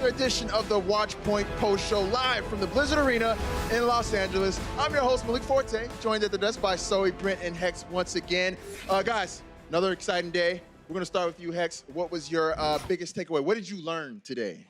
edition of the Watchpoint Post Show live from the Blizzard Arena in Los Angeles. I'm your host, Malik Forte, joined at the desk by Zoe, Brent, and Hex once again. Guys, another exciting day. We're going to start with you, Hex. What was your biggest takeaway? What did you learn today?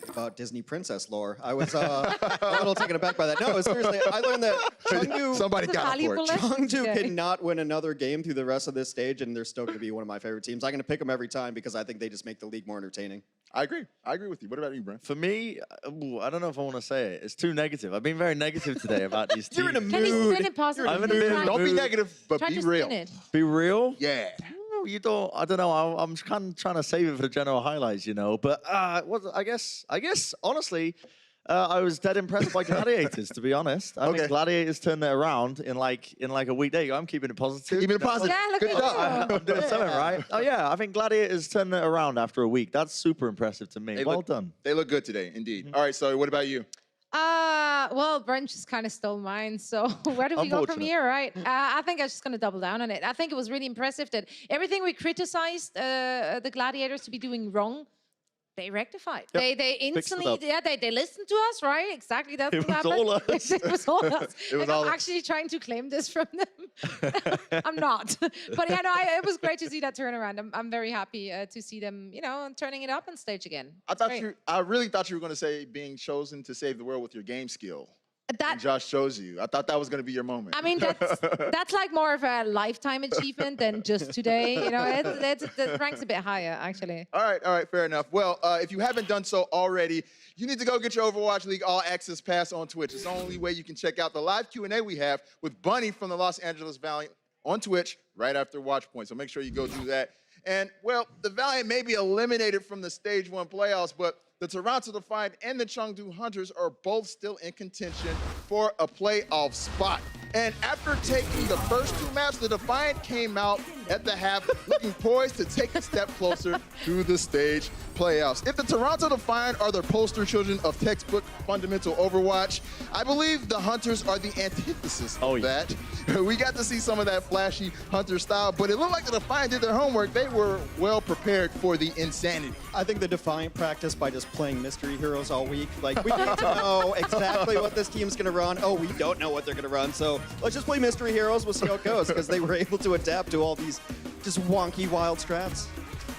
About Disney princess lore. I was a little taken aback by that. No, seriously, I learned that Chengdu, Somebody got it for it. Chengdu cannot win another game through the rest of this stage, and they're still going to be one of my favorite teams. I'm going to pick them every time because I think they just make the league more entertaining. I agree. I agree with you. What about you, Brent? For me, I don't know if I want to say it. It's too negative. I've been very negative today about these teams. You're in a Can you spin mood. it positive? I'm in a mood. Don't be negative, but Try be to real. spin it. Be real? Yeah. You don't. I don't know. I'm kind of trying to save it for the general highlights, you know. But I guess honestly, I was dead impressed by Gladiators. To be honest, I think Gladiators turned it around in like a week. There you go. I'm keeping it positive. Keeping it positive. Yeah, look Good at job. you. I'm doing something right. Oh yeah, I think Gladiators turned it around after a week. That's super impressive to me. Well done. They look good today, indeed. All right, so what about you? Well, Brent just kind of stole mine. So where do we go from Unfortunate. here, right? I think I'm just going to double down on it. I think it was really impressive that everything we criticized the Gladiators to be doing wrong, they rectified. Yep. They Fixed it instantly, up. they listened to us, right? Exactly. That's It what was happened. all us. It was all us. It was Like, all I'm us. actually trying to claim this from them. I'm not. But yeah, no, it was great to see that turnaround. I'm very happy to see them, turning it up on stage again. It's great. I really thought you were going to say being chosen to save the world with your game skill. And Josh chose you. I thought that was going to be your moment. I mean, that's like more of a lifetime achievement than just today. That ranks a bit higher, actually. All right, fair enough. Well, if you haven't done so already, you need to go get your Overwatch League All Access Pass on Twitch. It's the only way you can check out the live Q&A we have with Bunny from the Los Angeles Valiant on Twitch right after Watchpoint. So make sure you go do that. And, well, the Valiant may be eliminated from the Stage 1 playoffs, but the Toronto Defiant and the Chengdu Hunters are both still in contention for a playoff spot. And after taking the first two maps, the Defiant came out at the half looking poised to take a step closer to the stage playoffs. If the Toronto Defiant are the poster children of textbook fundamental Overwatch, I believe the Hunters are the antithesis of that. We got to see some of that flashy Hunter style, but it looked like the Defiant did their homework. They were well prepared for the insanity. I think the Defiant practiced by just playing mystery heroes all week. Like, we need to know exactly what this team's going to run. Oh, we don't know what they're going to run, so let's just play mystery heroes. We'll see how it goes, because they were able to adapt to all these just wonky, wild strats.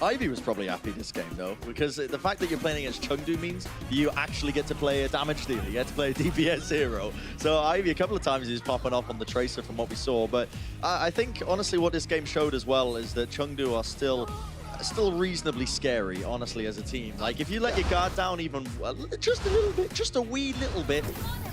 Ivy was probably happy this game, though, because the fact that you're playing against Chengdu means you actually get to play a damage dealer. You get to play a DPS hero. So Ivy, a couple of times, he's popping off on the Tracer from what we saw. But I think, honestly, what this game showed as well is that Chengdu are still reasonably scary, honestly, as a team. Like, if you let your guard down even just a little bit, just a wee little bit,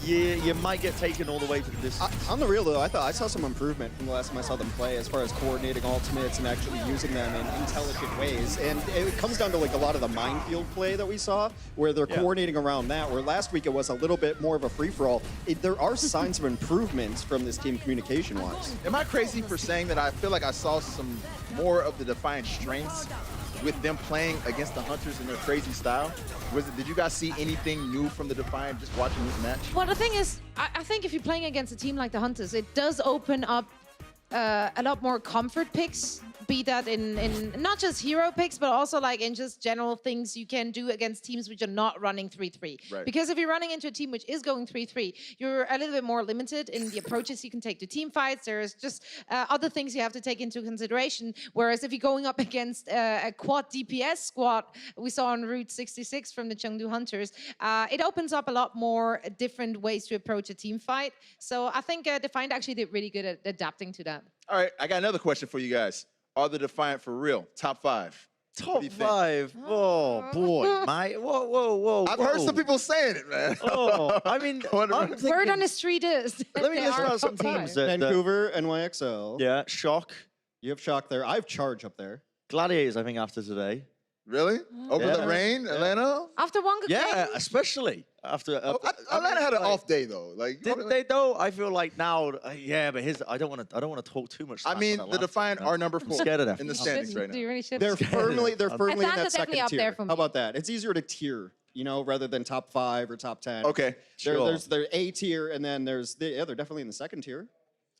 you might get taken all the way to the distance. On the real, though, I saw some improvement from the last time I saw them play as far as coordinating ultimates and actually using them in intelligent ways. And it comes down to like a lot of the minefield play that we saw, where they're coordinating around that, where last week it was a little bit more of a free-for-all. There are signs of improvements from this team communication-wise. Am I crazy for saying that I feel like I saw some more of the Defiant strengths with them playing against the Hunters in their crazy style? Did you guys see anything new from the Defiant just watching this match? Well, the thing is, I think if you're playing against a team like the Hunters, it does open up a lot more comfort picks, be that in not just hero picks, but also like in just general things you can do against teams which are not running 3-3. Right. Because if you're running into a team which is going 3-3, you're a little bit more limited in the approaches you can take to team fights. There's just other things you have to take into consideration. Whereas if you're going up against a quad DPS squad, we saw on Route 66 from the Chengdu Hunters, it opens up a lot more different ways to approach a team fight. So I think Defiant actually did really good at adapting to that. All right, I got another question for you guys. Are the Defiant for real? Top 5. Top 5? Oh, boy, mate. Whoa. I've heard some people saying it, man. Oh, I mean, I'm thinking, Word on the street is let me they list are out some top five. teams. That, Vancouver, NYXL. yeah, Shock. You have Shock there. I have Charge up there. Gladiators, I think, after today. Really? Over Yeah. the rain, Atlanta? After one good Yeah, game? especially after. Atlanta had an off day though. Like, Didn't they though? I feel like now, yeah, but I don't want to talk too much. I smack mean, on the Atlanta. Defiant are number 4 scared of them. in the You standings right Do now. you really should? They're firmly in Atlanta's that second definitely up tier. there for me. How about that? It's easier to tier, rather than top 5 or top 10. Okay, Sure. There's A tier, and then they're definitely in the second tier.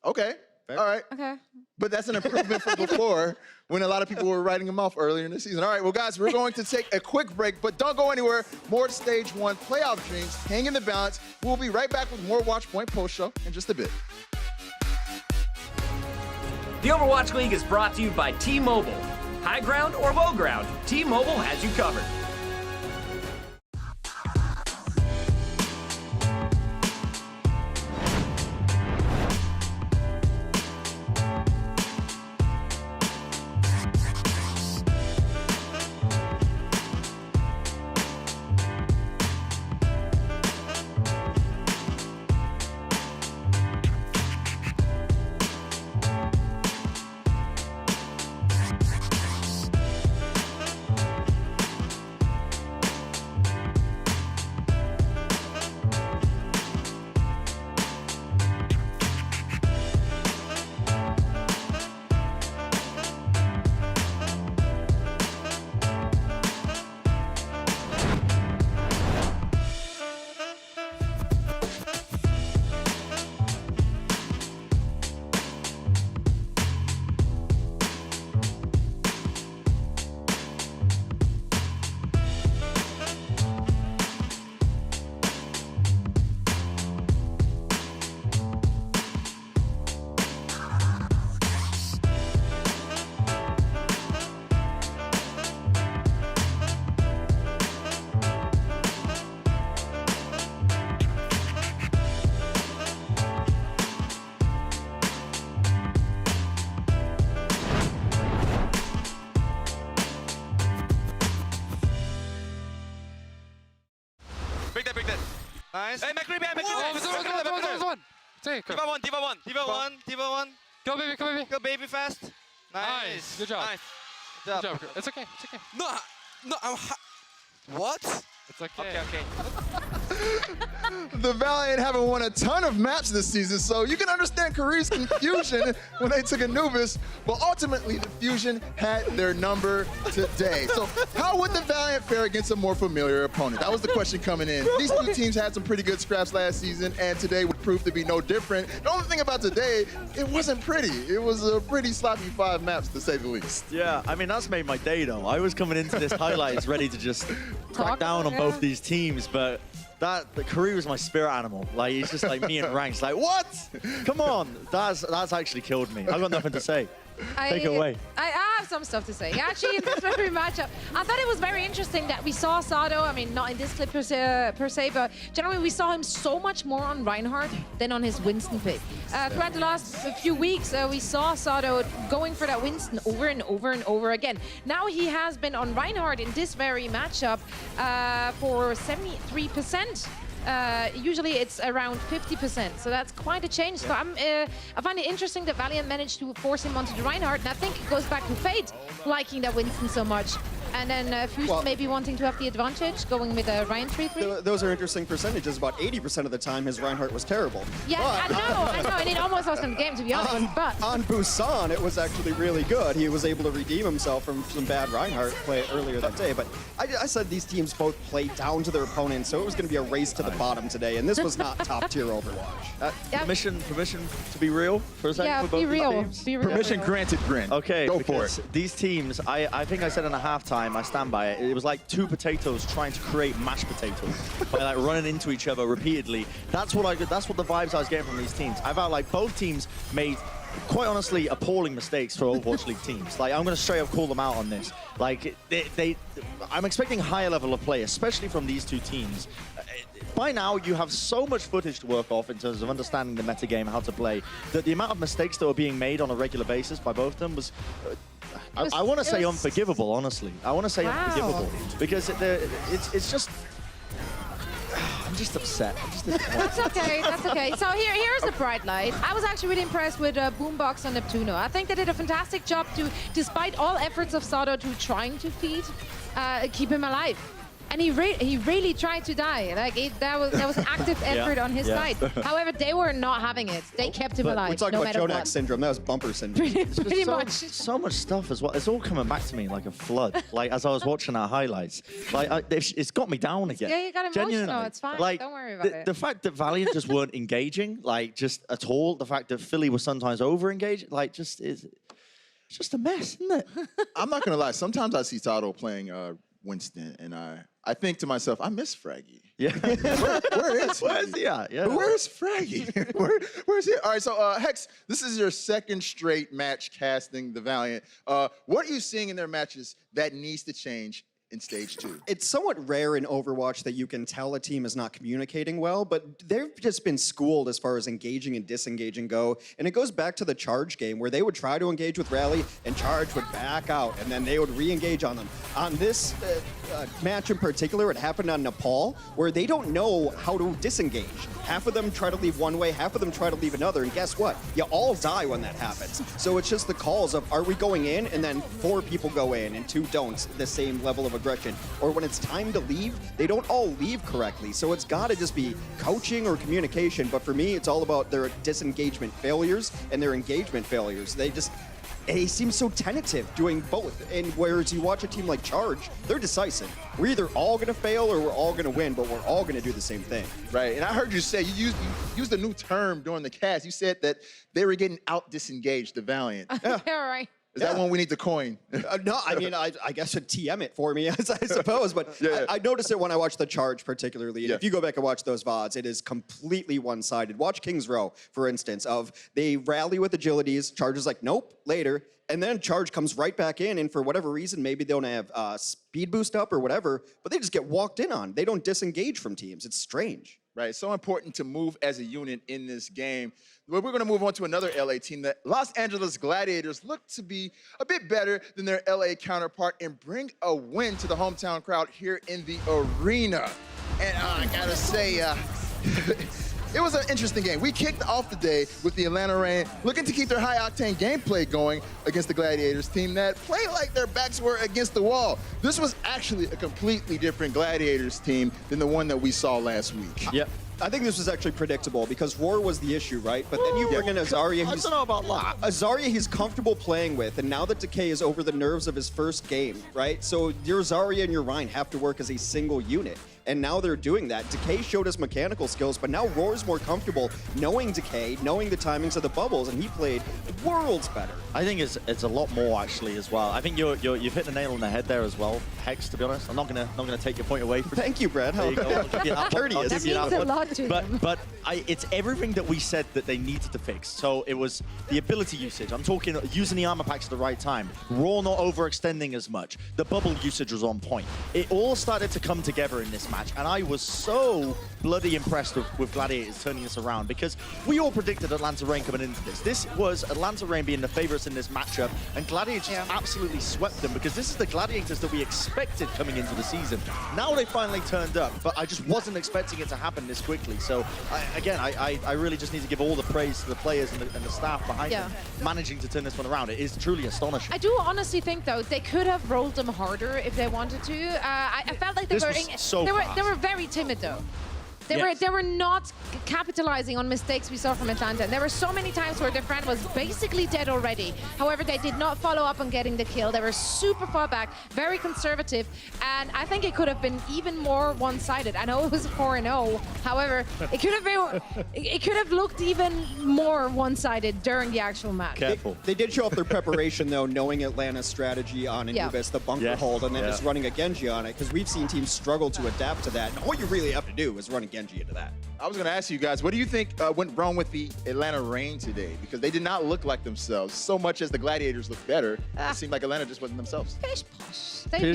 okay. Fair. All right. Okay. But that's an improvement from before when a lot of people were writing him off earlier in the season. All right, well, guys, we're going to take a quick break, but don't go anywhere. More Stage 1 playoff dreams. Hang in the balance. We'll be right back with more Watchpoint post-show in just a bit. The Overwatch League is brought to you by T-Mobile. High ground or low ground, T-Mobile has you covered. Break that. Nice. Hey, McCree behind, One. Take her. D.Va 1. Go, baby, come, baby. Go, baby, fast. Nice. Good job. Nice. Good job. It's okay. No, what? It's okay. Okay. The Valiant haven't won a ton of maps this season, so you can understand Korea's confusion when they took Anubis, but ultimately the Fusion had their number today. So how would the Valiant fare against a more familiar opponent? That was the question coming in. These two teams had some pretty good scraps last season, and today would prove to be no different. The only thing about today, it wasn't pretty. It was a pretty sloppy 5 maps, to say the least. Yeah, I mean, that's made my day, though. I was coming into this highlights ready to just crack down on both these teams, but the Korea was my spirit animal. Like, he's just like me in ranks. Like, what? Come on. That's actually killed me. I've got nothing to say. Take it away. I have some stuff to say. Actually, in this very matchup, I thought it was very interesting that we saw Sado, I mean, not in this clip per se, but generally we saw him so much more on Reinhardt than on his Winston pick. Throughout the last few weeks, we saw Sado going for that Winston over and over and over again. Now he has been on Reinhardt in this very matchup for 73%. Usually it's around 50%, so that's quite a change. So I find it interesting that Valiant managed to force him onto the Reinhardt, and I think it goes back to Fate liking that Winston so much. And then Fusion maybe wanting to have the advantage, going with a Ryan 3-3. Those are interesting percentages. About 80% of the time, his Reinhardt was terrible. Yeah, I know, and it almost lost him the game, to be honest. But on Busan, it was actually really good. He was able to redeem himself from some bad Reinhardt play earlier that day. But I said these teams both played down to their opponents, so it was going to be a race to the bottom today, and this was not top-tier Overwatch. Permission to be real for a second? yeah, for both be these real. teams? Be real. Permission granted, Grin. Okay, Go because for it. these teams, I think I said in a halftime, I stand by it. It was like 2 potatoes trying to create mashed potatoes by like running into each other repeatedly. That's what the vibes I was getting from these teams. I felt like both teams made, quite honestly, appalling mistakes for Overwatch League teams. Like, I'm going to straight up call them out on this. Like, I'm expecting a higher level of play, especially from these two teams. By now, you have so much footage to work off in terms of understanding the metagame, how to play, that the amount of mistakes that were being made on a regular basis by both of them was... I want to say unforgivable, honestly. I want to say unforgivable. Because it's just... I'm just upset. That's okay, that's okay. So here's the bright light. I was actually really impressed with Boombox and Neptuno. I think they did a fantastic job to, despite all efforts of Sado to trying to feed, keep him alive. And he really tried to die. Like that was an active effort on his side. However, they were not having it. They kept him alive. We're talking no about matter Jonak what. syndrome. That was bumper syndrome. Pretty much. So much stuff as well. It's all coming back to me like a flood. Like as I was watching our highlights, like it's got me down again. Yeah, you got emotional. Genuinely. It's fine. Like, Don't worry about it. The fact that Valiant just weren't engaging, like just at all. The fact that Philly was sometimes over engaged, like just is. It's just a mess, isn't it? I'm not gonna lie. Sometimes I see Tato playing Winston, and I think to myself, I miss Fraggy. Yeah. Where's he at? Yeah. Where's Fraggy? Where's he? All right, so Hex, this is your second straight match casting the Valiant. What are you seeing in their matches that needs to change in stage 2? It's somewhat rare in Overwatch that you can tell a team is not communicating well, but they've just been schooled as far as engaging and disengaging go. And it goes back to the Charge game where they would try to engage with Rally and Charge would back out and then they would re-engage on them. On this match in particular, it happened on Nepal where they don't know how to disengage. Half of them try to leave one way, half of them try to leave another, and guess what? You all die when that happens. So it's just the calls of, are we going in? And then 4 people go in and 2 don't, the same level of aggression. Or when it's time to leave, they don't all leave correctly. So it's got to just be coaching or communication. But for me, it's all about their disengagement failures and their engagement failures. They seem so tentative doing both. And whereas you watch a team like Charge, they're decisive. We're either all going to fail or we're all going to win, but we're all going to do the same thing. Right, and I heard you say, you used a new term during the cast. You said that they were getting out-disengaged, the Valiant. Yeah, right. Is that one we need to coin? No, I mean, I guess it'd TM it for me, I suppose. But I noticed it when I watched the Charge particularly. And if you go back and watch those VODs, it is completely one-sided. Watch King's Row, for instance, of they rally with agilities. Charge is like, nope, later. And then Charge comes right back in, and for whatever reason, maybe they don't have speed boost up or whatever, but they just get walked in on. They don't disengage from teams. It's strange. Right, it's so important to move as a unit in this game. We're going to move on to another LA team. The Los Angeles Gladiators look to be a bit better than their LA counterpart and bring a win to the hometown crowd here in the arena. And I gotta say, it was an interesting game. We kicked off the day with the Atlanta Reign looking to keep their high-octane gameplay going against the Gladiators team that played like their backs were against the wall. This was actually a completely different Gladiators team than the one that we saw last week. Yep. I think this was actually predictable because Roar was the issue, right? But then you bring in Azaria. I don't know about that. Azaria he's comfortable playing with, and now that Decay is over the nerves of his first game, right? So your Azaria and your Rhine have to work as a single unit. And now they're doing that. Decay showed us mechanical skills, but now Roar's more comfortable knowing Decay, knowing the timings of the bubbles, and he played worlds better. I think it's a lot more actually as well. I think you've hit the nail on the head there as well, Hex. To be honest, I'm not gonna take your point away from. Thank you, Brad. There you go. I'll give you that one. Courteous. I'll That give you means that a one. lot to them. But it's everything that we said that they needed to fix. So it was the ability usage. I'm talking using the armor packs at the right time. Raw not overextending as much. The bubble usage was on point. It all started to come together in this match, and I was so bloody impressed with Gladiators turning this around because we all predicted Atlanta Reign coming into this. This was Atlanta Reign being the favorites in this matchup, and Gladiators just absolutely swept them because this is the Gladiators that we expected coming into the season. Now they finally turned up, but I just wasn't expecting it to happen this quickly. So I really just need to give all the praise to the players and the staff behind them managing to turn this one around. It is truly astonishing. I do honestly think, though, they could have rolled them harder if they wanted to. I felt like they were very timid, though. They were not capitalizing on mistakes we saw from Atlanta. And there were so many times where their friend was basically dead already. However, they did not follow up on getting the kill. They were super far back, very conservative, and I think it could have been even more one-sided. I know it was 4-0. However, it could have looked even more one-sided during the actual match. Careful. They did show up their preparation, though, knowing Atlanta's strategy on Anubis, the bunker hold, and then just running a Genji on it, because we've seen teams struggle to adapt to that. And all you really have to do is run a Genji into that. I was going to ask you guys, what do you think went wrong with the Atlanta Reign today? Because they did not look like themselves. So much as the Gladiators looked better, it seemed like Atlanta just wasn't themselves. Pish posh. They'd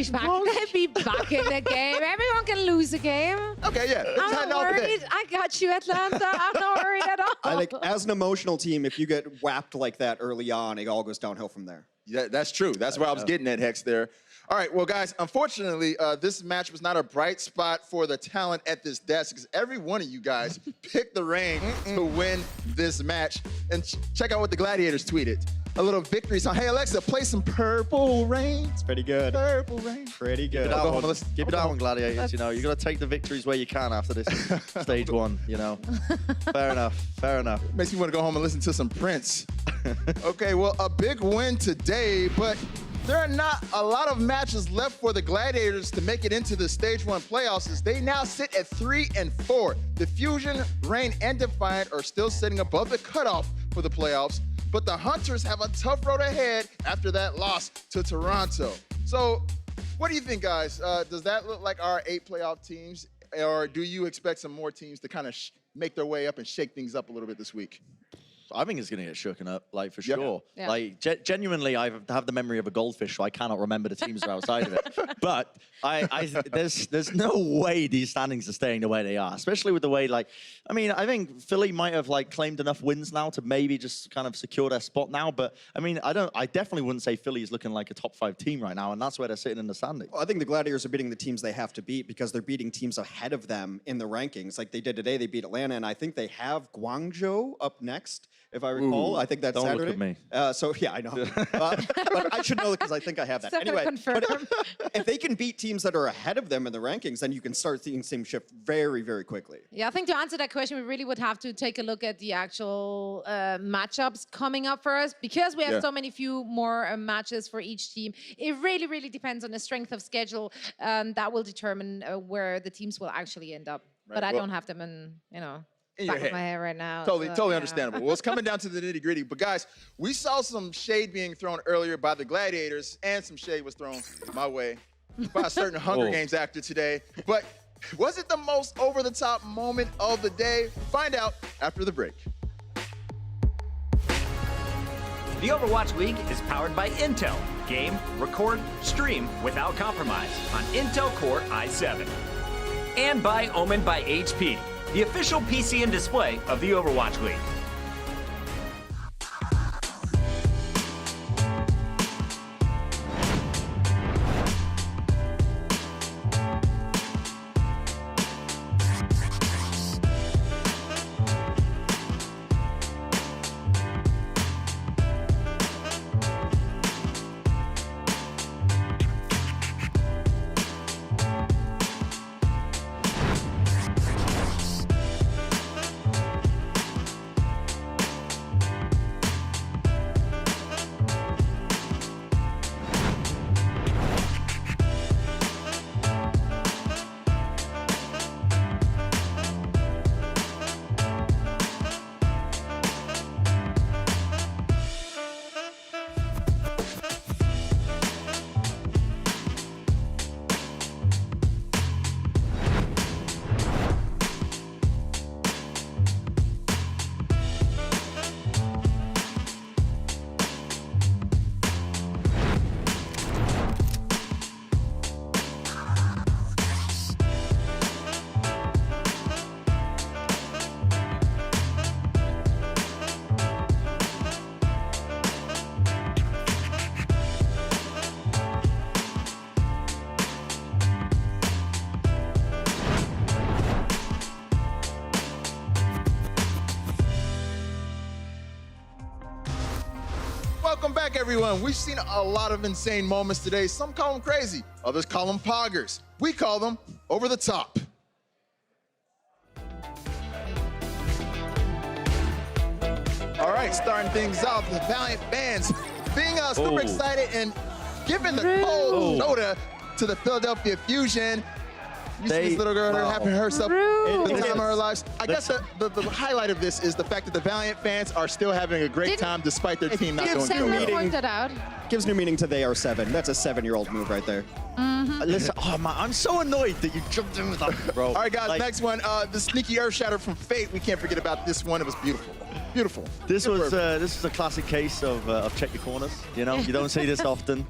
be back in the game. Everyone can lose a game. Okay, yeah. I'm not worried. I got you, Atlanta. I'm not worried at all. I think as an emotional team, if you get whapped like that early on, it all goes downhill from there. Yeah, that's true. That's where I was getting at, Hex, there. All right, well, guys, unfortunately, this match was not a bright spot for the talent at this desk because every one of you guys picked the Reign to win this match. And check out what the Gladiators tweeted. A little victory song. Hey, Alexa, play some Purple Rain. It's pretty good. Purple Rain. Pretty good. Keep it Go home and that listen. one. Keep it that one, Gladiators. You know, you got to take the victories where you can after this stage one. You know, fair enough. Fair enough. Makes me want to go home and listen to some Prince. Okay, well, a big win today, but there are not a lot of matches left for the Gladiators to make it into the Stage 1 playoffs as they now sit at 3 and 4. The Fusion, Reign, and Defiant are still sitting above the cutoff for the playoffs, but the Hunters have a tough road ahead after that loss to Toronto. So what do you think, guys? Does that look like our 8 playoff teams, or do you expect some more teams to kind of make their way up and shake things up a little bit this week? I think it's going to get shooken up, like, for Yeah. sure. Yeah. Like, genuinely, I have the memory of a goldfish, so I cannot remember the teams that are outside of it. But there's no way these standings are staying the way they are, especially with the way, like, I mean, I think Philly might have, like, claimed enough wins now to maybe just kind of secure their spot now. But, I mean, I definitely wouldn't say Philly is looking like a top 5 team right now, and that's where they're sitting in the standings. Well, I think the Gladiators are beating the teams they have to beat because they're beating teams ahead of them in the rankings. Like they did today, they beat Atlanta, and I think they have Guangzhou up next, if I recall. I think that's Don't Saturday. look at me. So, yeah, I know. But I should know because I think I have that. Stefan Anyway, confirmed. but if they can beat teams that are ahead of them in the rankings, then you can start seeing things shift very, very quickly. Yeah, I think to answer that question, we really would have to take a look at the actual matchups coming up for us because we have so many few more matches for each team. It really, really depends on the strength of schedule that will determine where the teams will actually end up. But I well- don't have them in, In your back of head. my head right now. Totally so, yeah. understandable. Well, it's coming down to the nitty gritty. But guys, we saw some shade being thrown earlier by the Gladiators, and some shade was thrown my way by a certain Hunger Oh. Games actor today. But was it the most over-the-top moment of the day? Find out after the break. The Overwatch League is powered by Intel. Game, record, stream without compromise on Intel Core i7. And by Omen by HP, the official PC and display of the Overwatch League. Welcome back, everyone. We've seen a lot of insane moments today. Some call them crazy, others call them poggers. We call them over the top. All right, starting things off, the Valiant fans being super excited and giving the cold shoulder to the Philadelphia Fusion. You see this little girl having herself the time of her lives. I guess the highlight of this is the fact that the Valiant fans are still having a great time despite their team not going so Sam well. pointed out. Gives new meaning to they are 7. That's a 7-year-old move right there. Listen, oh man, I'm so annoyed that you jumped in with that, bro. All right, guys, Like, next one. The sneaky Earth Shatter from Fate. We can't forget about this one. It was beautiful. Beautiful. This was Superb. a classic case of check your corners. You know, you don't see this often.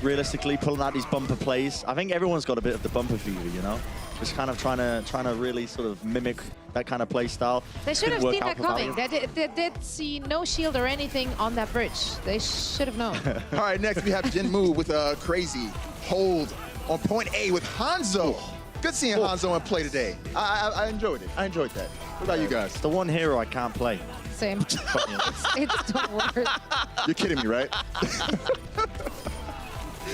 Realistically, pulling out these bumper plays. I think everyone's got a bit of the bumper fever. You know, Just kind of trying to really sort of mimic that kind of play style. They should have Didn't work seen out that for coming. Valiant. They did see no shield or anything on that bridge. They should have known. All right, next we have Jinmu with a crazy hold on point A with Hanzo. Good seeing Hanzo in play today. I enjoyed it. I enjoyed that. What about you guys? It's the one hero I can't play. Same. It's the worst. You're kidding me, right?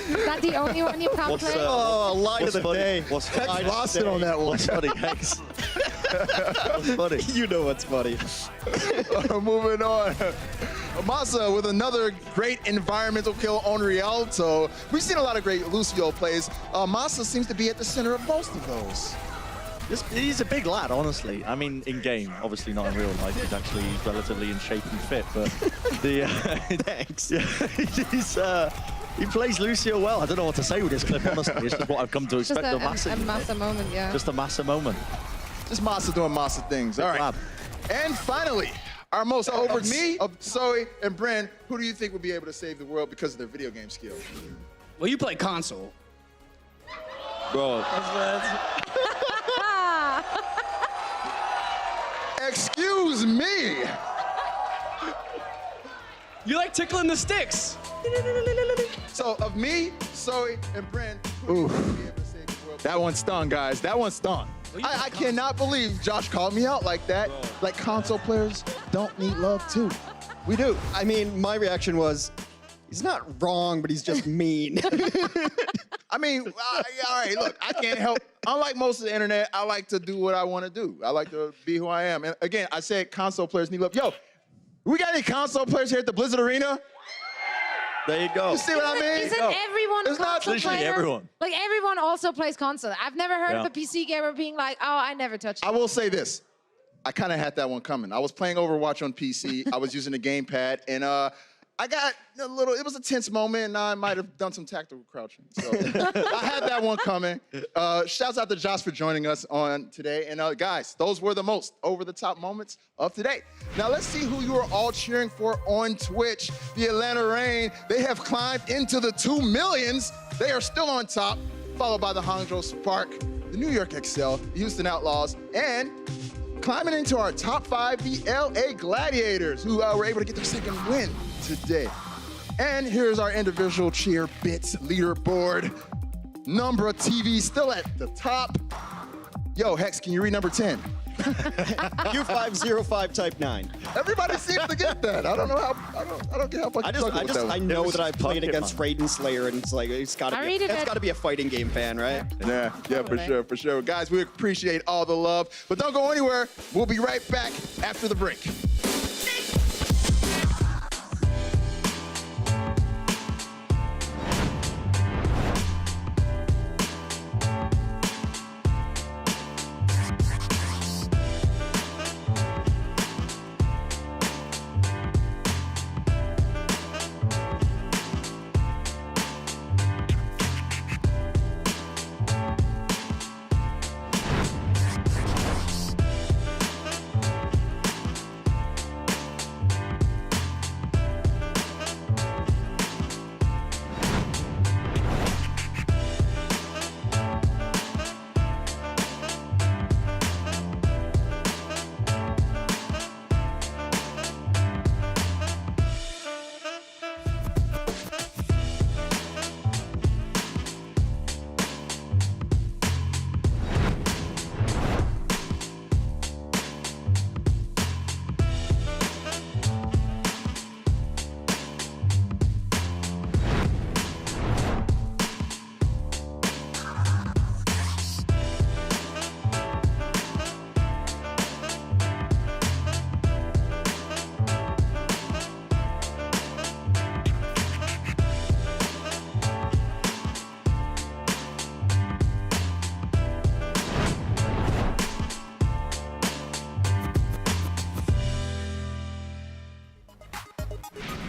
Is that the only one you can't play? Oh, line of the funny? day. What's Hex funny? lost it on that one. What's funny, Hex? What's funny? You know what's funny. Moving on. Masa with another great environmental kill on Rialto. We've seen a lot of great Lucio plays. Masa seems to be at the center of most of those. He's a big lad, honestly. I mean, in game, obviously not in real life. He's actually relatively in shape and fit, but Thanks. Yeah, he plays Lucio well. I don't know what to say with this clip, honestly. It's just what I've come to Just expect a of Massa. Massa moment, yeah. Just a Massa moment. Just Masa doing Masa things. All right. lad. And finally, our most over me of Zoe and Bren. Who do you think will be able to save the world because of their video game skills? Well, you play console. Bro. Excuse me. You like tickling the sticks. So of me, Zoe, and Bren, who do you think will be able to save the world? That one stung, guys. That one stung. I cannot believe Josh called me out like that. Like console players don't need love too. We do. I mean, my reaction was, he's not wrong, but he's just mean. I mean, all right, look, I can't help. Unlike most of the internet, I like to do what I want to do. I like to be who I am. And again, I said console players need love. Yo, we got any console players here at the Blizzard Arena? There you go. You see what I mean? Isn't everyone a It's not console literally player? everyone. Like everyone also plays console. I've never heard of Yeah. a PC gamer being like, oh, I never touched it. I will say this. I kind of had that one coming. I was playing Overwatch on PC. I was using a gamepad, and I got a little, it was a tense moment, and I might have done some tactical crouching. So I had that one coming. Shouts out to Josh for joining us on today. And guys, those were the most over-the-top moments of today. Now let's see who you are all cheering for on Twitch. The Atlanta Reign, they have climbed into the 2 millions. They are still on top, followed by the Hangzhou Spark, the New York Excel, the Houston Outlaws, and climbing into our top 5, the LA Gladiators, who were able to get their second win today. And here's our individual cheer bits leaderboard. Number of TV still at the top. Yo, Hex, can you read number 10? Q505 type 9. Everybody seems to get that. I don't know how, I don't get how fucking I know was that I've played Pokemon. against Raiden Slayer, and it's like, it's gotta I be, read it that's at- gotta be a fighting game fan, right? Yeah, for sure, for sure. Guys, we appreciate all the love, but don't go anywhere. We'll be right back after the break.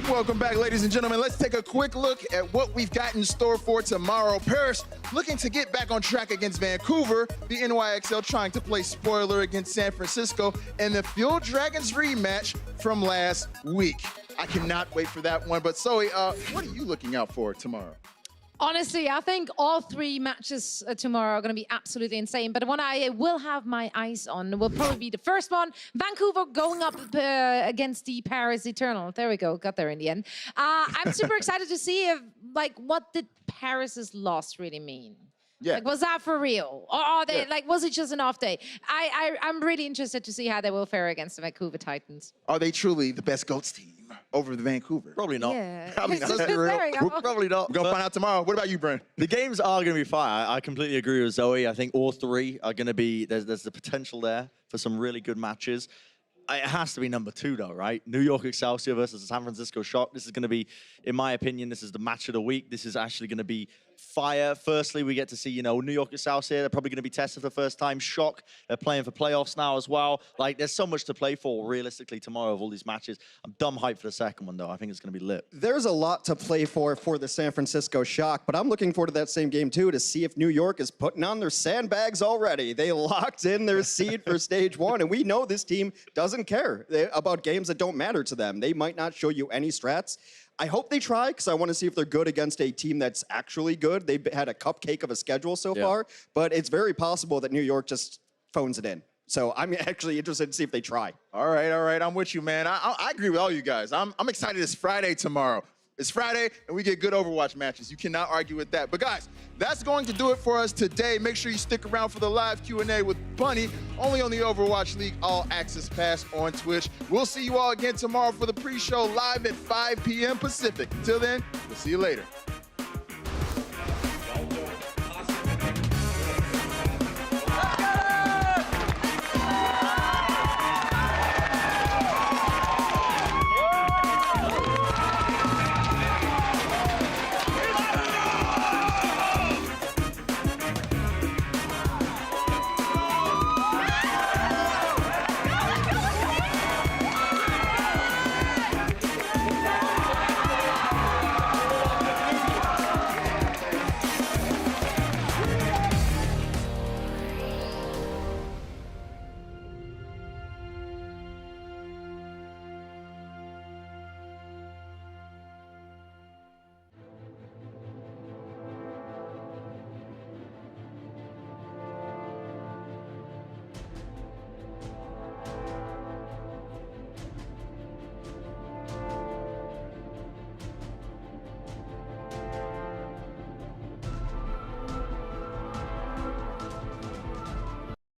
Welcome back, ladies and gentlemen. Let's take a quick look at what we've got in store for tomorrow. Paris looking to get back on track against Vancouver. The NYXL trying to play spoiler against San Francisco. And the Fuel Dragons rematch from last week. I cannot wait for that one. But Zoe, what are you looking out for tomorrow? Honestly, I think all 3 matches tomorrow are going to be absolutely insane. But one I will have my eyes on will probably be the first one. Vancouver going up against the Paris Eternal. There we go. Got there in the end. I'm super excited to see if, what did Paris's loss really mean? Yeah. Like, was that for real? Or are they, was it just an off day? I'm really interested to see how they will fare against the Vancouver Titans. Are they truly the best GOATS team over the Vancouver? Probably not. Yeah. Probably not. There we go. Probably not. We're going to find out tomorrow. What about you, Brent? The games are going to be fire. I completely agree with Zoe. I think all 3 are going to be, there's the potential there for some really good matches. It has to be number 2, though, right? New York Excelsior versus the San Francisco Shock. This is going to be, in my opinion, this is the match of the week. This is actually going to be fire. Firstly, we get to see, New York Excelsior. They're probably going to be tested for the first time. Shock, they're playing for playoffs now as well. There's so much to play for, realistically, tomorrow of all these matches. I'm dumb hyped for the second one, though. I think it's going to be lit. There's a lot to play for the San Francisco Shock, but I'm looking forward to that same game, too, to see if New York is putting on their sandbags already. They locked in their seed for stage 1, and we know this team doesn't care about games that don't matter to them. They might not show you any strats. I hope they try, because I want to see if they're good against a team that's actually good. They've had a cupcake of a schedule so far, but it's very possible that New York just phones it in. So I'm actually interested to see if they try. All right. I'm with you, man. I agree with all you guys. I'm excited. It's Friday tomorrow. It's Friday, and we get good Overwatch matches. You cannot argue with that. But guys, that's going to do it for us today. Make sure you stick around for the live Q&A with Bunny, only on the Overwatch League All Access Pass on Twitch. We'll see you all again tomorrow for the pre-show live at 5 p.m. Pacific. Until then, we'll see you later.